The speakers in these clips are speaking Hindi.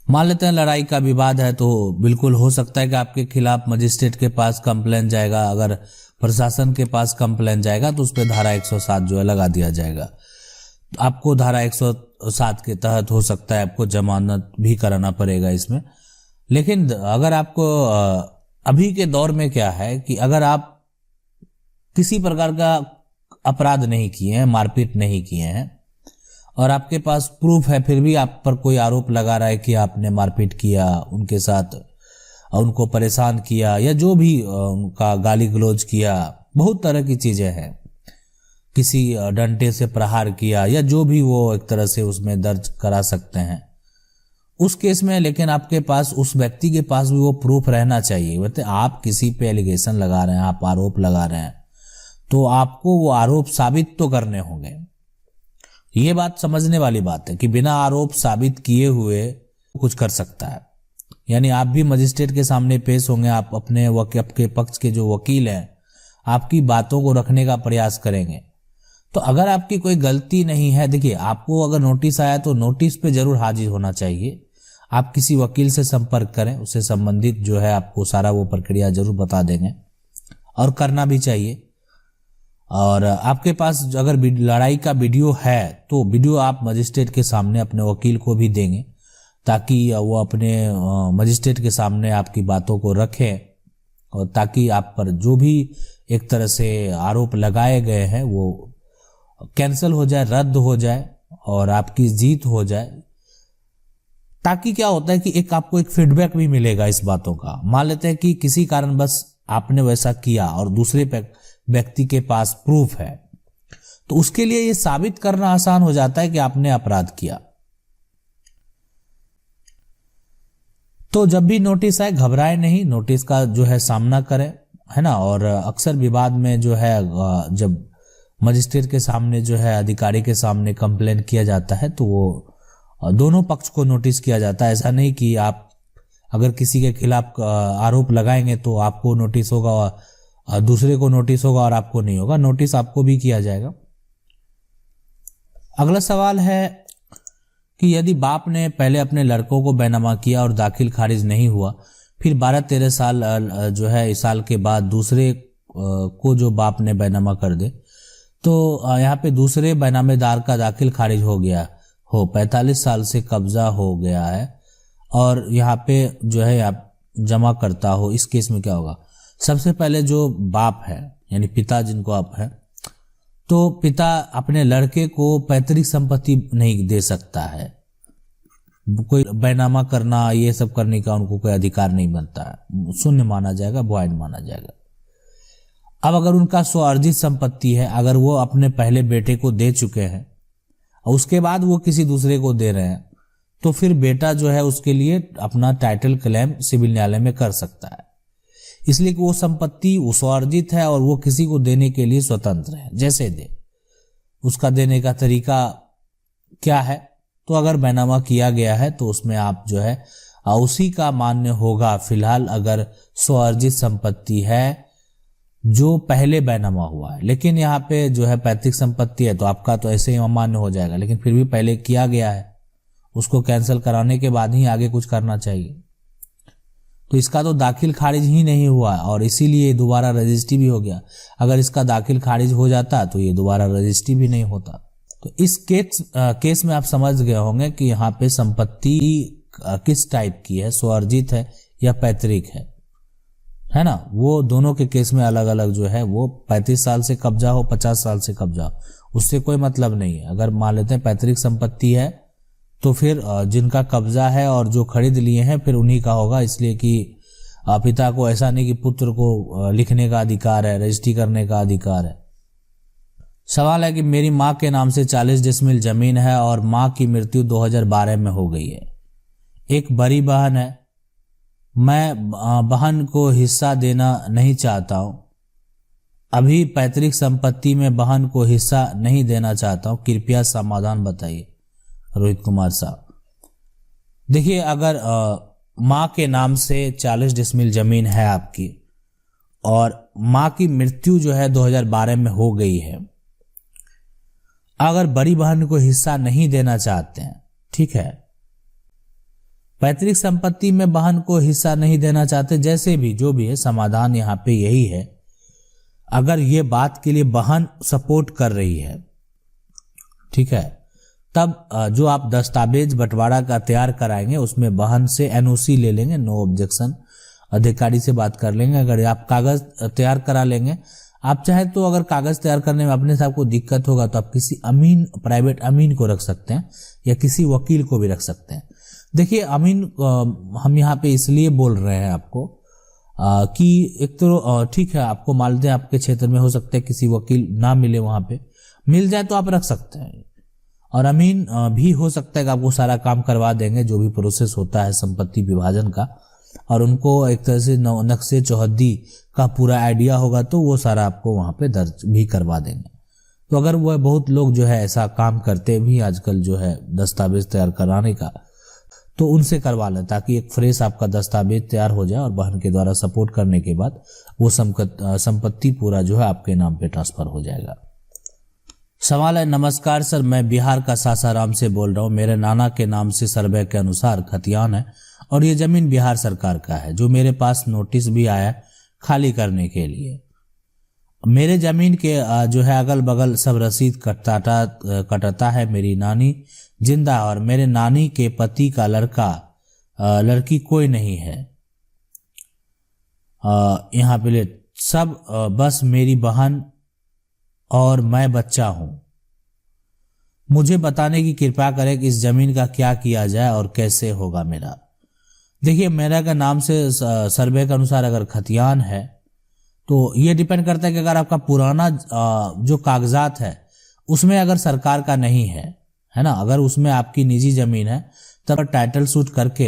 मान लेते हैं लड़ाई का विवाद है, तो बिल्कुल हो सकता है कि आपके खिलाफ मजिस्ट्रेट के पास कंप्लेन जाएगा। अगर प्रशासन के पास कंप्लेन जाएगा तो उस पर धारा 107 जो है लगा दिया जाएगा। तो आपको धारा 107 के तहत हो सकता है आपको जमानत भी कराना पड़ेगा इसमें। लेकिन अगर आपको अभी के दौर में क्या है कि अगर आप किसी प्रकार का अपराध नहीं किए हैं, मारपीट नहीं किए हैं और आपके पास प्रूफ है, फिर भी आप पर कोई आरोप लगा रहा है कि आपने मारपीट किया उनके साथ, उनको परेशान किया या जो भी उनका गाली गलौज किया, बहुत तरह की चीजें हैं, किसी डंडे से प्रहार किया या जो भी वो एक तरह से उसमें दर्ज करा सकते हैं उस केस में। लेकिन आपके पास, उस व्यक्ति के पास भी वो प्रूफ रहना चाहिए। मतलब आप किसी पे एलिगेशन लगा रहे हैं, आप आरोप लगा रहे हैं, तो आपको वो आरोप साबित तो करने होंगे। ये बात समझने वाली बात है कि बिना आरोप साबित किए हुए कुछ कर सकता है। यानी आप भी मजिस्ट्रेट के सामने पेश होंगे, आप आपके पक्ष के जो वकील हैं आपकी बातों को रखने का प्रयास करेंगे। तो अगर आपकी कोई गलती नहीं है, देखिए आपको अगर नोटिस आया तो नोटिस पे जरूर हाजिर होना चाहिए। आप किसी वकील से संपर्क करें, उससे संबंधित जो है आपको सारा वो प्रक्रिया जरूर बता देंगे और करना भी चाहिए। और आपके पास अगर लड़ाई का वीडियो है तो वीडियो आप मजिस्ट्रेट के सामने अपने वकील को भी देंगे, ताकि वो अपने मजिस्ट्रेट के सामने आपकी बातों को रखें और ताकि आप पर जो भी एक तरह से आरोप लगाए गए हैं वो कैंसिल हो जाए, रद्द हो जाए और आपकी जीत हो जाए। ताकि क्या होता है कि आपको एक फीडबैक भी मिलेगा इस बातों का। मान लेते हैं कि किसी कारण बस आपने वैसा किया और दूसरे व्यक्ति के पास प्रूफ है, तो उसके लिए यह साबित करना आसान हो जाता है कि आपने अपराध किया। तो जब भी नोटिस आए घबराए नहीं, नोटिस का जो है सामना करें, है ना। और अक्सर विवाद में जो है जब मजिस्ट्रेट के सामने जो है अधिकारी के सामने कंप्लेन किया जाता है तो वो दोनों पक्ष को नोटिस किया जाता है। ऐसा नहीं कि आप अगर किसी के खिलाफ आरोप लगाएंगे तो आपको नोटिस होगा, दूसरे को नोटिस होगा और आपको नहीं होगा। नोटिस आपको भी किया जाएगा। अगला सवाल है कि यदि बाप ने पहले अपने लड़कों को बैनामा किया और दाखिल खारिज नहीं हुआ, फिर 12-13 साल जो है इस साल के बाद दूसरे को जो बाप ने बैनामा कर दे, तो यहाँ पे दूसरे बैनामेदार का दाखिल खारिज हो गया हो, 45 साल से कब्जा हो गया है और यहाँ पे जो है आप जमा करता हो, इस केस में क्या होगा? सबसे पहले जो बाप है यानी पिता जिनको आप है, तो पिता अपने लड़के को पैतृक संपत्ति नहीं दे सकता है। कोई बैनामा करना ये सब करने का उनको कोई अधिकार नहीं बनता है, शून्य माना जाएगा, वॉइड माना जाएगा। अब अगर उनका स्वार्जित संपत्ति है, अगर वो अपने पहले बेटे को दे चुके हैं और उसके बाद वो किसी दूसरे को दे रहे हैं, तो फिर बेटा जो है उसके लिए अपना टाइटल क्लेम सिविल न्यायालय में कर सकता है, इसलिए कि वो संपत्ति स्वार्जित है और वो किसी को देने के लिए स्वतंत्र है, जैसे दे। उसका देने का तरीका क्या है? तो अगर बैनामा किया गया है तो उसमें आप जो है उसी का मान्य होगा। फिलहाल अगर स्वार्जित संपत्ति है जो पहले बैनामा हुआ है, लेकिन यहाँ पे जो है पैतृक संपत्ति है तो आपका तो ऐसे ही अमान्य हो जाएगा, लेकिन फिर भी पहले किया गया है, उसको कैंसिल कराने के बाद ही आगे कुछ करना चाहिए। तो इसका तो दाखिल खारिज ही नहीं हुआ और इसीलिए दोबारा रजिस्ट्री भी हो गया। अगर इसका दाखिल खारिज हो जाता तो ये दोबारा रजिस्ट्री भी नहीं होता। तो इस केस में आप समझ गए होंगे कि यहाँ पे संपत्ति किस टाइप की है, स्वार्जित है या पैतृक है ना। वो दोनों के केस में अलग अलग जो है वो 35 साल से कब्जा हो, 50 साल से कब्जा हो, उससे कोई मतलब नहीं है। अगर मान लेते हैं पैतृक संपत्ति है तो फिर जिनका कब्जा है और जो खरीद लिए हैं फिर उन्हीं का होगा, इसलिए कि पिता को ऐसा नहीं कि पुत्र को लिखने का अधिकार है, रजिस्ट्री करने का अधिकार है। सवाल है कि मेरी माँ के नाम से 40 डिसमिल जमीन है और माँ की मृत्यु 2012 में हो गई है। एक बड़ी बहन है, मैं बहन को हिस्सा देना नहीं चाहता हूँ। अभी पैतृक संपत्ति में बहन को हिस्सा नहीं देना चाहता हूँ, कृपया समाधान बताइए। रोहित कुमार साहब, देखिए अगर माँ के नाम से 40 डिसमिल जमीन है आपकी और माँ की मृत्यु जो है 2012 में हो गई है, अगर बड़ी बहन को हिस्सा नहीं देना चाहते हैं, ठीक है, पैतृक संपत्ति में बहन को हिस्सा नहीं देना चाहते, जैसे भी जो भी है समाधान यहाँ पे यही है। अगर ये बात के लिए बहन सपोर्ट कर रही है, ठीक है, तब जो आप दस्तावेज बंटवारा का तैयार कराएंगे उसमें बहन से एनओसी ले लेंगे, नो ऑब्जेक्शन, अधिकारी से बात कर लेंगे। अगर आप कागज तैयार करा लेंगे, आप चाहे तो अगर कागज तैयार करने में अपने से आपको दिक्कत होगा तो आप किसी अमीन, प्राइवेट अमीन को रख सकते हैं या किसी वकील को भी रख सकते हैं। देखिए अमीन हम यहाँ पे इसलिए बोल रहे हैं आपको कि एक तो ठीक है, आपको मालूम है आपके क्षेत्र में हो सकता है किसी वकील ना मिले, वहां पे मिल जाए तो आप रख सकते हैं। और अमीन भी हो सकता है कि आपको सारा काम करवा देंगे, जो भी प्रोसेस होता है संपत्ति विभाजन का, और उनको एक तरह से नक्शे चौहद्दी का पूरा आइडिया होगा तो वो सारा आपको वहां पे दर्ज भी करवा देंगे। तो अगर वो बहुत लोग जो है ऐसा काम करते भी आजकल जो है दस्तावेज तैयार कराने का, तो उनसे करवा लें ताकि एक फ्रेश आपका दस्तावेज तैयार हो जाए और बहन के द्वारा सपोर्ट करने के बाद वो संपत्ति पूरा जो है आपके नाम पे ट्रांसफर हो जाएगा। सवाल है, नमस्कार सर, मैं बिहार का सासाराम से बोल रहा हूँ। मेरे नाना के नाम से सर्वे के अनुसार खतियान है और ये जमीन बिहार सरकार का है, जो मेरे पास नोटिस भी आया खाली करने के लिए। मेरे जमीन के जो है अगल बगल सब रसीद कटता है। मेरी नानी जिंदा और मेरे नानी के पति का लड़की कोई नहीं है। यहाँ पे सब बस मेरी बहन और मैं बच्चा हूं। मुझे बताने की कृपा करें कि इस जमीन का क्या किया जाए और कैसे होगा मेरा। देखिए मेरा का नाम से सर्वे के अनुसार अगर खतियान है तो ये डिपेंड करता है कि अगर आपका पुराना जो कागजात है उसमें अगर सरकार का नहीं है ना, अगर उसमें आपकी निजी जमीन है तब टाइटल सूट करके,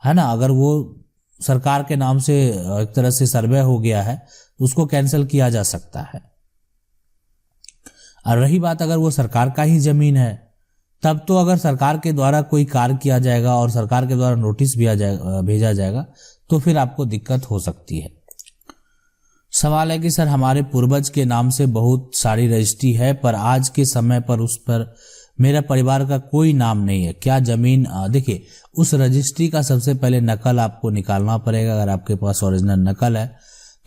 है ना, अगर वो सरकार के नाम से एक तरह से सर्वे हो गया है तो उसको कैंसिल किया जा सकता है। और रही बात अगर वो सरकार का ही जमीन है, तब तो अगर सरकार के द्वारा कोई कार्य किया जाएगा और सरकार के द्वारा नोटिस भी भेजा जाएगा तो फिर आपको दिक्कत हो सकती है। सवाल है कि सर हमारे पूर्वज के नाम से बहुत सारी रजिस्ट्री है पर आज के समय पर उस पर मेरा परिवार का कोई नाम नहीं है, क्या जमीन देखिए उस रजिस्ट्री का सबसे पहले नकल आपको निकालना पड़ेगा। अगर आपके पास ओरिजिनल नकल है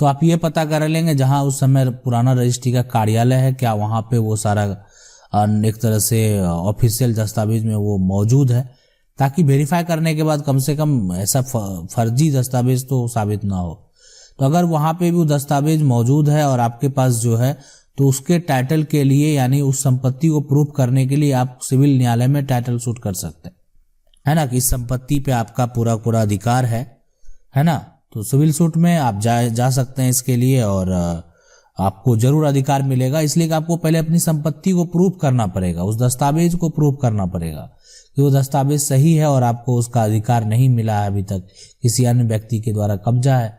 तो आप ये पता कर लेंगे जहां उस समय पुराना रजिस्ट्री का कार्यालय है, क्या वहां पे वो सारा एक तरह से ऑफिशियल दस्तावेज में वो मौजूद है, ताकि वेरीफाई करने के बाद कम से कम ऐसा फर्जी दस्तावेज तो साबित ना हो। तो अगर वहां पे भी वो दस्तावेज मौजूद है और आपके पास जो है, तो उसके टाइटल के लिए यानी उस संपत्ति को प्रूफ करने के लिए आप सिविल न्यायालय में टाइटल सूट कर सकते हैं, है ना, कि इस संपत्ति पे आपका पूरा अधिकार है ना। तो सिविल सूट में आप जा सकते हैं इसके लिए और आपको जरूर अधिकार मिलेगा। इसलिए कि आपको पहले अपनी संपत्ति को प्रूफ करना पड़ेगा, उस दस्तावेज को प्रूफ करना पड़ेगा कि वो दस्तावेज सही है और आपको उसका अधिकार नहीं मिला है अभी तक, किसी अन्य व्यक्ति के द्वारा कब्जा है।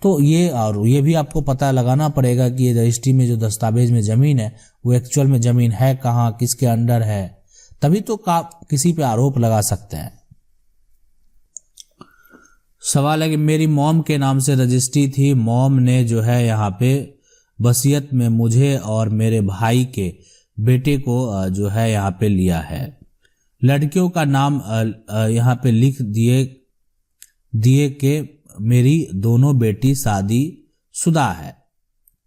तो ये भी आपको पता लगाना पड़ेगा कि ये रजिस्ट्री में जो दस्तावेज में जमीन है वो एक्चुअल में जमीन है कहाँ, किसके अंडर है, तभी तो किसी पे आरोप लगा सकते हैं। सवाल है कि मेरी मॉम के नाम से रजिस्ट्री थी, मॉम ने जो है यहाँ पे वसीयत में मुझे और मेरे भाई के बेटे को जो है यहाँ पे लिया है। लड़कियों का नाम यहाँ पे लिख दिए कि मेरी दोनों बेटी शादी शुदा है,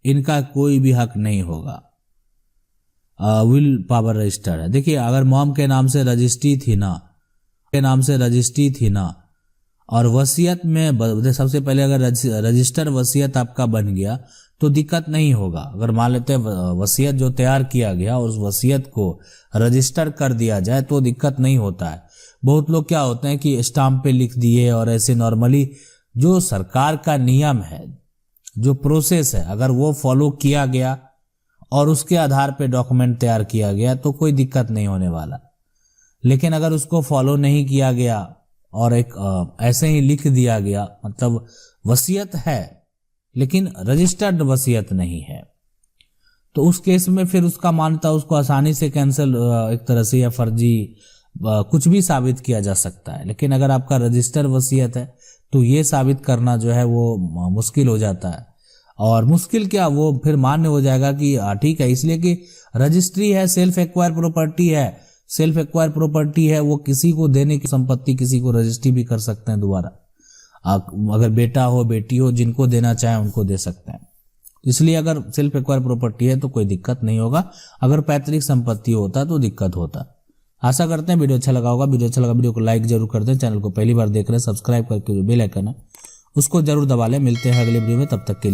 इनका कोई भी हक नहीं होगा। विल पावर रजिस्टर है। देखिए अगर मॉम के नाम से रजिस्ट्री थी ना और वसीयत में सबसे पहले अगर रजिस्टर वसीयत आपका बन गया तो दिक्कत नहीं होगा। अगर मान लेते हैं वसीयत जो तैयार किया गया उस वसीयत को रजिस्टर कर दिया जाए तो दिक्कत नहीं होता है। बहुत लोग क्या होते हैं कि स्टाम्प पे लिख दिए और ऐसे नॉर्मली जो सरकार का नियम है, जो प्रोसेस है, अगर वो फॉलो किया गया और उसके आधार पे डॉक्यूमेंट तैयार किया गया तो कोई दिक्कत नहीं होने वाला। लेकिन अगर उसको फॉलो नहीं किया गया और एक ऐसे ही लिख दिया गया, मतलब वसीयत है लेकिन रजिस्टर्ड वसीयत नहीं है, तो उस केस में फिर उसका मान्यता उसको आसानी से कैंसिल एक तरह से या फर्जी कुछ भी साबित किया जा सकता है। लेकिन अगर आपका रजिस्टर वसीयत है तो ये साबित करना जो है वो मुश्किल हो जाता है। और मुश्किल क्या, वो फिर मान्य हो जाएगा कि ठीक है, इसलिए कि रजिस्ट्री है, सेल्फ एक्वायर प्रॉपर्टी है, सेल्फ एक्वायर प्रॉपर्टी है वो किसी को देने की संपत्ति किसी को रजिस्ट्री भी कर सकते हैं दोबारा। अगर बेटा हो बेटी हो जिनको देना चाहे उनको दे सकते हैं। इसलिए अगर सेल्फ एक्वायर प्रॉपर्टी है तो कोई दिक्कत नहीं होगा, अगर पैतृक संपत्ति होता तो दिक्कत होता। आशा करते हैं वीडियो अच्छा लगा होगा। वीडियो अच्छा लगा वीडियो को लाइक जरूर कर दें। चैनल को पहली बार देख रहे हैं सब्सक्राइब करके जो बेल आइकन है उसको जरूर दबा लें। मिलते हैं अगले वीडियो में, तब तक के लिए।